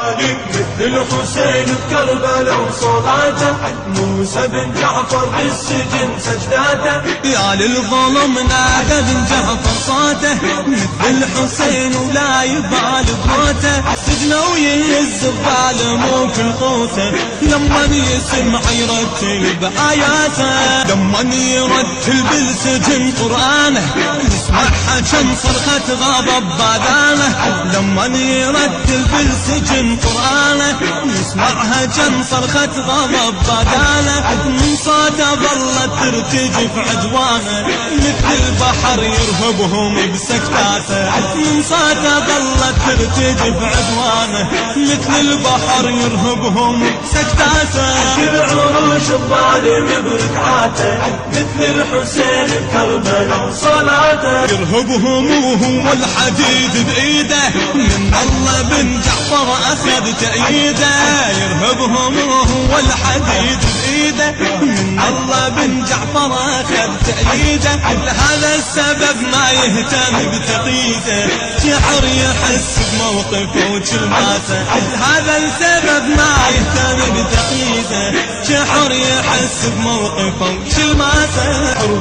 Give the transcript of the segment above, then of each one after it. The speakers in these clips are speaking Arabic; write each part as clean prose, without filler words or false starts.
علي مثل الحسين بكربلاء وصلاته، موسى بن جعفر بالسجن سجداته، يا للظلم نادى بن جعفر صوته مثل الحسين ولا يبال بموته، سجنه ويهز الظالم وكل قوته، لما يسمع يرتل بآياته، لما يرتل بالسجن قرآنه يسمعها كم صرخة غضب باذانه، لما يرتل بالسجن قرآنه يسمعها كم صرخة غضب باذانه، من صوته ظلت ترتجف عدوانه مثل البحر يرهبهم بسكتاته، من صوته ظلت ترتجف عدوانه مثل البحر يرهبهم بسكتاته، كل عروش الظالم بركعاته مثل الحسين بكربلاء وصلاته، يرهبهم وهو الحديد بإيده من الله بن جعفر أخذ تأييده، يرهبهم وهو الحديد بإيده من الله بن جعفر أخذ تأييده، لهذا السبب ما يهتم بتقييده، شحر يحس بموقفه وكلماته، لهذا السبب ما يهتم بتقييده، شحر يحس بموقفه وكلماته،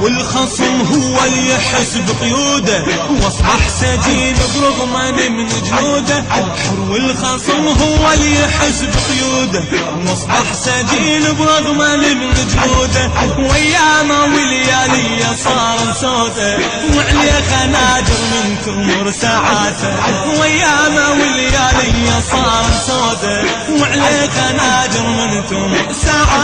والخصم هو اللي يحس بقيوده واصبح سجين برغم من جنوده، حر الخصم هو اللي يحس بقيوده واصبح سجين برغم من جنوده، وايامه وليالي صار سوده وعليه خناجر من تمر ساعاته، وايامه وليالي صار سوده وعليه خناجر من تمر ساعاته،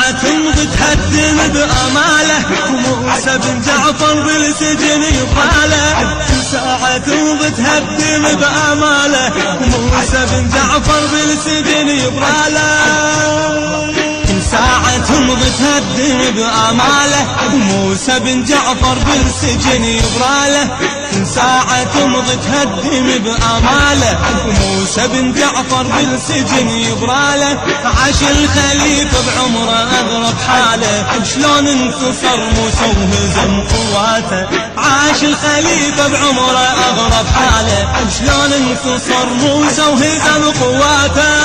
تمضي تهدم بأماله وموسى بن جعفر بالسجن يباله، ساعة تمضي تهدم بأماله وموسى بن جعفر بالسجن يباله، ساعة تمضي تهدم بأماله وموسى بن جعفر بالسجن يبراله، ساعة تمضي تهدم بأماله وموسى بن جعفر بالسجن يبراله، عاش الخليفة بعمره أغرب حاله شلون انتصر موسى وهزم قواته، عاش الخليفة بعمره أغرب حاله شلون انتصر موسى وهزم قواته.